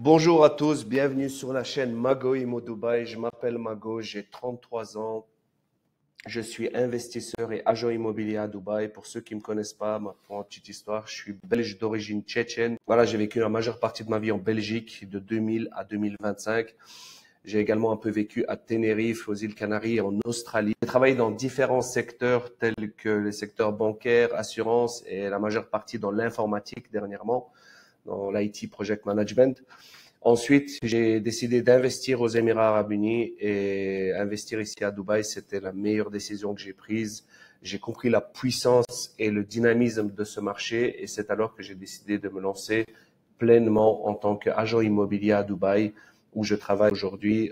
Bonjour à tous, bienvenue sur la chaîne Mago Imo Dubaï. Je m'appelle Mago, j'ai 33 ans. Je suis investisseur et agent immobilier à Dubaï. Pour ceux qui ne me connaissent pas, pour une petite histoire, je suis belge d'origine tchétchène. Voilà, j'ai vécu la majeure partie de ma vie en Belgique de 2000 à 2025. J'ai également un peu vécu à Tenerife, aux îles Canaries, en Australie. J'ai travaillé dans différents secteurs tels que les secteurs bancaires, assurances et la majeure partie dans l'informatique dernièrement, dans l'IT Project Management. Ensuite, j'ai décidé d'investir aux Émirats Arabes Unis et investir ici à Dubaï, c'était la meilleure décision que j'ai prise. J'ai compris la puissance et le dynamisme de ce marché et c'est alors que j'ai décidé de me lancer pleinement en tant qu'agent immobilier à Dubaï, où je travaille aujourd'hui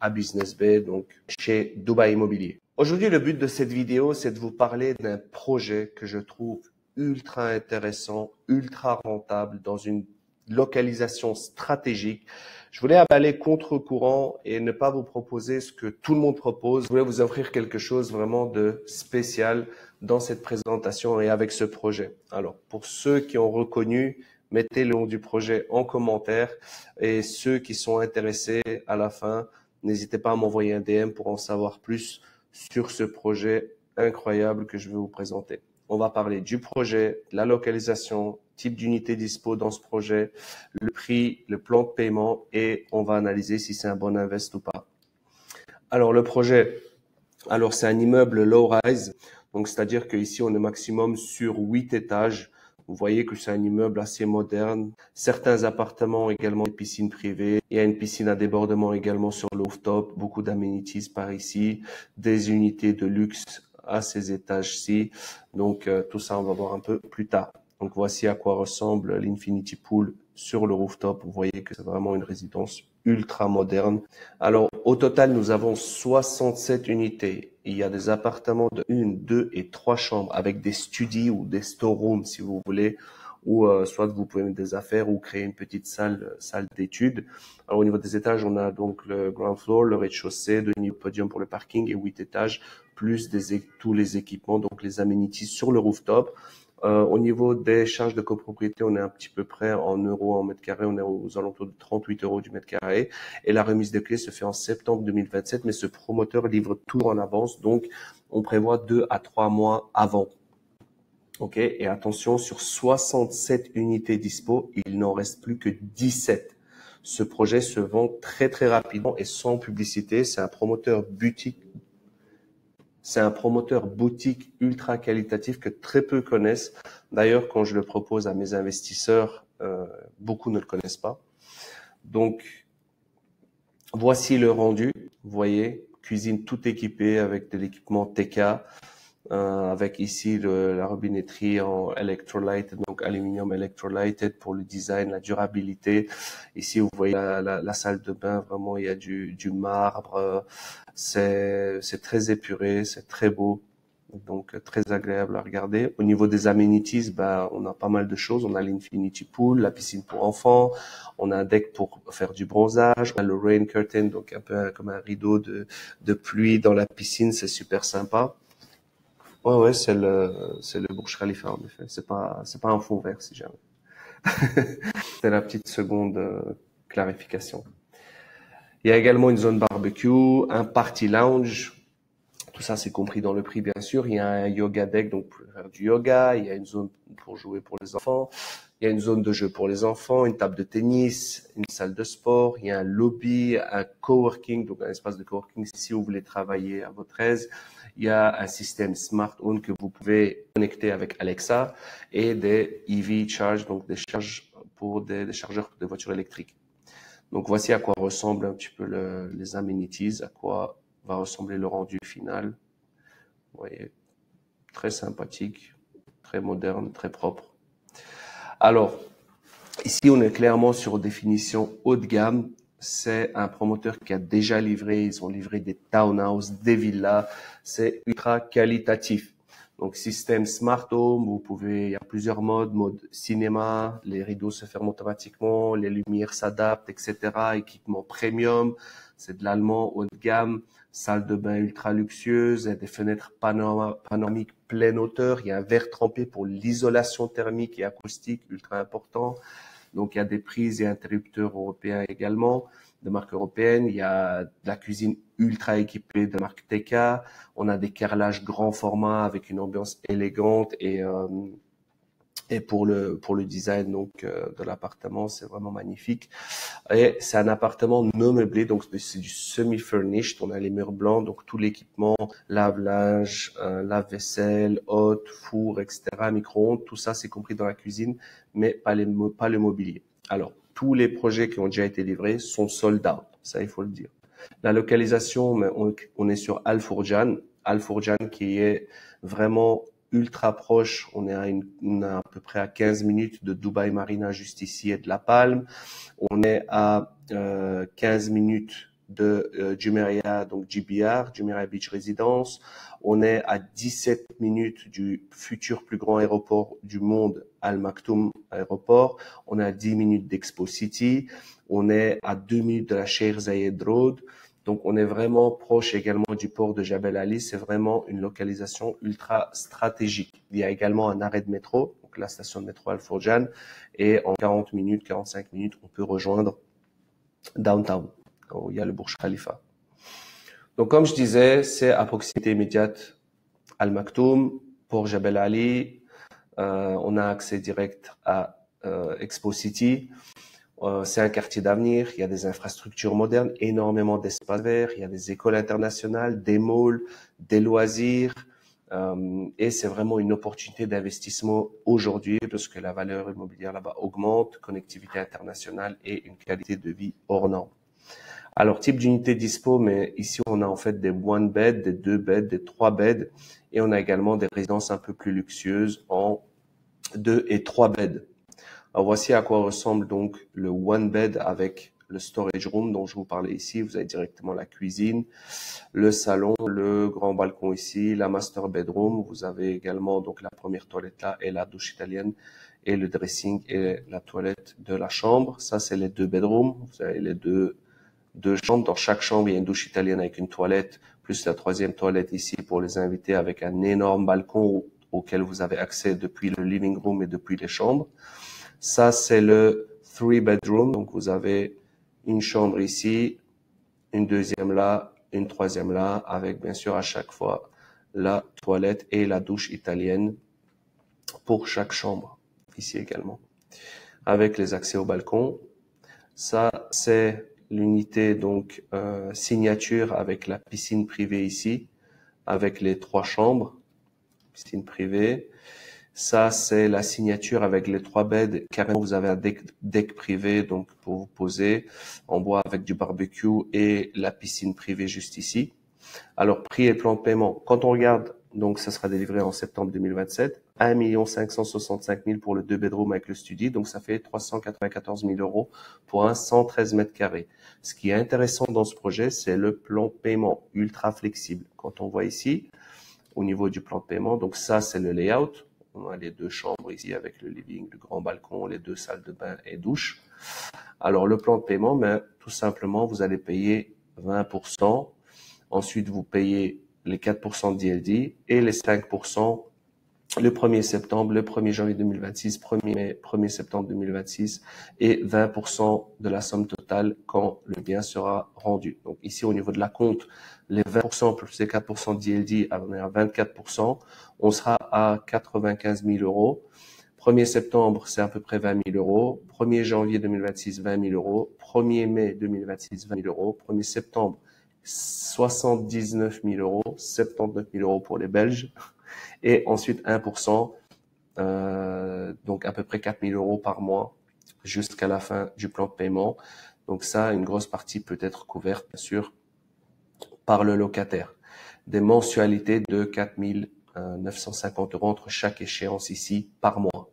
à Business Bay, donc chez Dubaï Immobilier. Aujourd'hui, le but de cette vidéo, c'est de vous parler d'un projet que je trouve ultra intéressant, ultra rentable dans une localisation stratégique. Je voulais aller contre-courant et ne pas vous proposer ce que tout le monde propose. Je voulais vous offrir quelque chose vraiment de spécial dans cette présentation et avec ce projet. Alors, pour ceux qui ont reconnu, mettez le nom du projet en commentaire et ceux qui sont intéressés à la fin, n'hésitez pas à m'envoyer un DM pour en savoir plus sur ce projet incroyable que je vais vous présenter. On va parler du projet, la localisation, type d'unité dispo dans ce projet, le prix, le plan de paiement et on va analyser si c'est un bon invest ou pas. Alors le projet, c'est un immeuble low-rise, donc c'est-à-dire qu'ici on est maximum sur 8 étages. Vous voyez que c'est un immeuble assez moderne. Certains appartements ont également des piscines privées. Il y a une piscine à débordement également sur le rooftop. Beaucoup d'amenities par ici. Des unités de luxe à ces étages-ci. Donc tout ça, on va voir un peu plus tard. Donc voici à quoi ressemble l'Infinity Pool sur le rooftop. Vous voyez que c'est vraiment une résidence ultra moderne. Alors au total, nous avons 67 unités. Il y a des appartements de 1, 2 et 3 chambres avec des studios ou des storerooms si vous voulez, ou soit vous pouvez mettre des affaires ou créer une petite salle d'études. Alors au niveau des étages, on a donc le ground floor, le rez-de-chaussée, 2 niveaux podium pour le parking et 8 étages, plus tous les équipements, donc les amenities sur le rooftop. Au niveau des charges de copropriété, on est un petit peu près en euros en mètre carré, on est aux alentours de 38 euros du mètre carré. Et la remise de clés se fait en septembre 2027, mais ce promoteur livre tout en avance, donc on prévoit 2 à 3 mois avant. Ok, et attention, sur 67 unités dispo, il n'en reste plus que 17. Ce projet se vend très très rapidement et sans publicité. C'est un promoteur boutique. C'est un promoteur boutique ultra qualitatif que très peu connaissent. D'ailleurs, quand je le propose à mes investisseurs, beaucoup ne le connaissent pas. Donc, voici le rendu. Vous voyez, cuisine tout équipée avec de l'équipement TK, avec ici la robinetterie en electrolyte, donc aluminium electrolyted pour le design, la durabilité. Ici, vous voyez la salle de bain, vraiment, il y a du marbre. C'est très épuré, c'est très beau. Donc, très agréable à regarder. Au niveau des amenities, on a pas mal de choses. On a l'Infinity Pool, la piscine pour enfants. On a un deck pour faire du bronzage. On a le rain curtain, donc un peu comme un rideau de pluie dans la piscine. C'est super sympa. Ouais, c'est le Burj Khalifa, en effet. C'est pas un fond vert, si jamais. C'est la petite seconde clarification. Il y a également une zone barbecue, un party lounge. Tout ça, c'est compris dans le prix, bien sûr. Il y a un yoga deck, donc pour faire du yoga. Il y a une zone pour jouer pour les enfants. Il y a une zone de jeu pour les enfants, une table de tennis, une salle de sport. Il y a un lobby, un coworking, donc un espace de coworking si vous voulez travailler à votre aise. Il y a un système smart home que vous pouvez connecter avec Alexa et des EV charge, donc des charges pour des chargeurs de voitures électriques. Donc voici à quoi ressemblent un petit peu les amenities, à quoi va ressembler le rendu final. Vous voyez, très sympathique, très moderne, très propre. Alors, ici, on est clairement sur définition haut de gamme. C'est un promoteur qui a déjà livré, ils ont livré des townhouses, des villas. C'est ultra qualitatif. Donc, système smart home, il y a plusieurs modes, mode cinéma, les rideaux se ferment automatiquement, les lumières s'adaptent, etc. Équipement premium, c'est de l'allemand haut de gamme, salle de bain ultra luxueuse, il y a des fenêtres panoramiques pleine hauteur, il y a un verre trempé pour l'isolation thermique et acoustique ultra important. Donc, il y a des prises et interrupteurs européens également, de marque européenne. Il y a de la cuisine ultra équipée de marque TK. On a des carrelages grand format avec une ambiance élégante et pour le design donc de l'appartement, c'est vraiment magnifique. Et c'est un appartement non meublé, donc c'est du semi-furnished. On a les murs blancs, donc tout l'équipement, lave-linge, lave-vaisselle, hôte, four, etc., micro-ondes, tout ça c'est compris dans la cuisine, mais pas le mobilier. Alors, tous les projets qui ont déjà été livrés sont sold out, ça il faut le dire. La localisation, on est sur Al Fourjan, qui est vraiment ultra proche. On est à peu près à 15 minutes de Dubai Marina juste ici et de La Palme. On est à 15 minutes de Jumeirah, donc GBR, Jumeirah Beach Residence. On est à 17 minutes du futur plus grand aéroport du monde, Al Maktoum Aéroport. On est à 10 minutes d'Expo City. On est à 2 minutes de la Sheikh Zayed Road. Donc, on est vraiment proche également du port de Jebel Ali. C'est vraiment une localisation ultra stratégique. Il y a également un arrêt de métro, donc la station de métro Al Fourjan. Et en 40 minutes, 45 minutes, on peut rejoindre downtown, où il y a le Burj Khalifa. Donc, comme je disais, c'est à proximité immédiate Al Maktoum, port Jebel Ali. On a accès direct à Expo City. C'est un quartier d'avenir, il y a des infrastructures modernes, énormément d'espaces verts, il y a des écoles internationales, des malls, des loisirs, et c'est vraiment une opportunité d'investissement aujourd'hui parce que la valeur immobilière là-bas augmente, connectivité internationale et une qualité de vie hors norme. Alors, type d'unité dispo, mais ici on a en fait des one bed, des 2 beds, des 3 beds, et on a également des résidences un peu plus luxueuses en 2 et 3 beds. Alors voici à quoi ressemble donc le one bed avec le storage room dont je vous parlais ici. Vous avez directement la cuisine, le salon, le grand balcon ici, la master bedroom. Vous avez également donc la première toilette là et la douche italienne et le dressing et la toilette de la chambre. Ça c'est les 2 bedrooms. Vous avez les deux chambres. Dans chaque chambre il y a une douche italienne avec une toilette plus la 3e toilette ici pour les invités avec un énorme balcon auquel vous avez accès depuis le living room et depuis les chambres. Ça, c'est le 3 bedroom. Donc, vous avez une chambre ici, une 2e là, une 3e là, avec bien sûr à chaque fois la toilette et la douche italienne pour chaque chambre. Ici également. Avec les accès au balcon. Ça, c'est l'unité donc signature avec la piscine privée ici, avec les 3 chambres. Piscine privée. Ça, c'est la signature avec les 3 beds. Carrément, vous avez un deck privé, donc pour vous poser en bois avec du barbecue et la piscine privée juste ici. Alors, prix et plan de paiement. Quand on regarde, donc ça sera délivré en septembre 2027. 1 565 000 pour le 2 bedroom avec le studio. Donc, ça fait 394 000 euros pour un 113 mètres carrés. Ce qui est intéressant dans ce projet, c'est le plan de paiement ultra flexible. Quand on voit ici, au niveau du plan de paiement, donc ça, c'est le layout. On a les 2 chambres ici avec le living, le grand balcon, les 2 salles de bain et douche. Alors, le plan de paiement, tout simplement, vous allez payer 20%. Ensuite, vous payez les 4% de DLD et les 5% le 1er septembre, le 1er janvier 2026, 1er mai, 1er septembre 2026 et 20% de la somme totale quand le bien sera rendu. Donc ici, au niveau de la compte, les 20% plus les 4% de DLD, on est à 24%. On sera à 95 000 euros. 1er septembre, c'est à peu près 20 000 euros. 1er janvier 2026, 20 000 euros. 1er mai 2026, 20 000 euros. 1er septembre, 79 000 euros. 79 000 euros pour les Belges. Et ensuite 1%, donc à peu près 4 000 euros par mois jusqu'à la fin du plan de paiement. Donc ça, une grosse partie peut être couverte, bien sûr, par le locataire. Des mensualités de 4 950 euros entre chaque échéance ici par mois.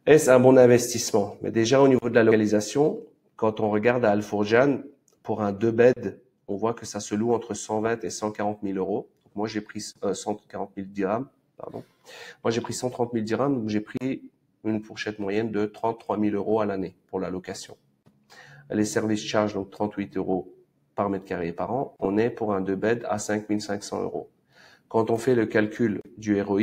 Est-ce un bon investissement? Mais déjà au niveau de la localisation, quand on regarde à Al Fourjan, pour un 2 beds, on voit que ça se loue entre 120 et 140 000 euros. Donc moi, j'ai pris 140 000 dirhams. Pardon. Moi, j'ai pris 130 000 dirhams, donc j'ai pris une fourchette moyenne de 33 000 euros à l'année pour la location. Les services charges, donc 38 euros par mètre carré par an. On est pour un 2 beds à 5 500 euros. Quand on fait le calcul du ROI,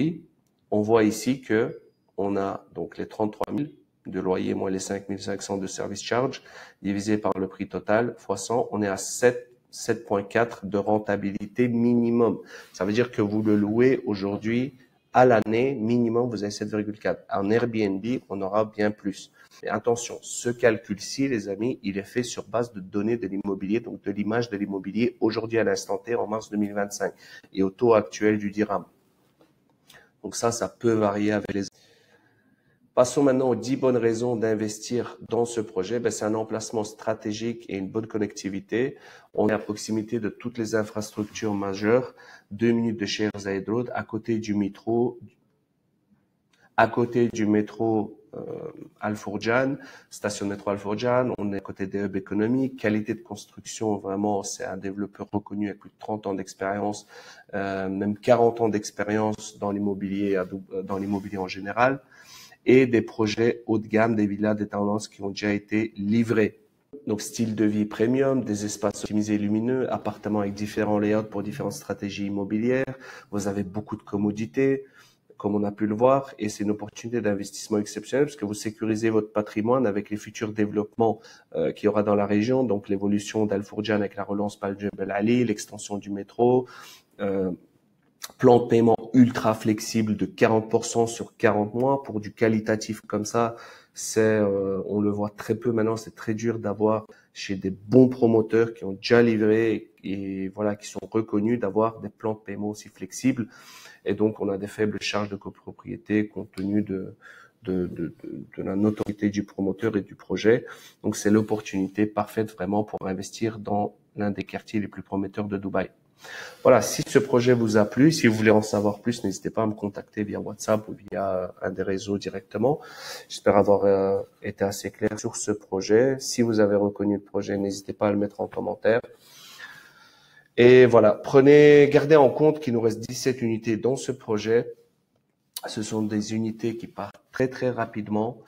on voit ici que on a donc les 33 000 de loyer moins les 5500 de service charge, divisé par le prix total fois 100, on est à 7,4 de rentabilité minimum. Ça veut dire que vous le louez aujourd'hui à l'année, minimum, vous avez 7,4. En Airbnb, on aura bien plus. Mais attention, ce calcul-ci, les amis, il est fait sur base de données de l'immobilier, donc de l'image de l'immobilier aujourd'hui à l'instant T en mars 2025 et au taux actuel du dirham. Donc ça peut varier avec les... Passons maintenant aux 10 bonnes raisons d'investir dans ce projet. C'est un emplacement stratégique et une bonne connectivité. On est à proximité de toutes les infrastructures majeures, 2 minutes de chez Zayed Road, à côté du métro, Al Fourjan, station de métro Al Fourjan. On est à côté des hubs économiques. Qualité de construction, vraiment, c'est un développeur reconnu avec plus de 30 ans d'expérience, même 40 ans d'expérience dans l'immobilier en général. Et des projets haut de gamme, des villas, des tendances qui ont déjà été livrés. Donc, style de vie premium, des espaces optimisés lumineux, appartements avec différents layouts pour différentes stratégies immobilières. Vous avez beaucoup de commodités, comme on a pu le voir, et c'est une opportunité d'investissement exceptionnelle parce que vous sécurisez votre patrimoine avec les futurs développements qu'il y aura dans la région, donc l'évolution d'Al Fourjan avec la relance Pal Jebel Ali, l'extension du métro, plan de paiement ultra flexible de 40% sur 40 mois pour du qualitatif comme ça. On le voit très peu maintenant, c'est très dur d'avoir chez des bons promoteurs qui ont déjà livré et voilà, qui sont reconnus d'avoir des plans de paiement aussi flexibles. Et donc, on a des faibles charges de copropriété compte tenu de la notoriété du promoteur et du projet. Donc, c'est l'opportunité parfaite vraiment pour investir dans l'un des quartiers les plus prometteurs de Dubaï. Voilà, si ce projet vous a plu, si vous voulez en savoir plus, n'hésitez pas à me contacter via WhatsApp ou via un des réseaux directement. J'espère avoir été assez clair sur ce projet. Si vous avez reconnu le projet, n'hésitez pas à le mettre en commentaire. Et voilà, gardez en compte qu'il nous reste 17 unités dans ce projet. Ce sont des unités qui partent très très rapidement.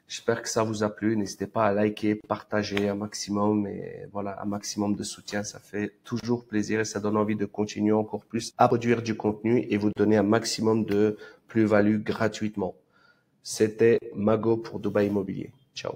J'espère que ça vous a plu. N'hésitez pas à liker, partager un maximum et voilà, un maximum de soutien. Ça fait toujours plaisir et ça donne envie de continuer encore plus à produire du contenu et vous donner un maximum de plus-value gratuitement. C'était Mago pour Dubaï Immobilier. Ciao.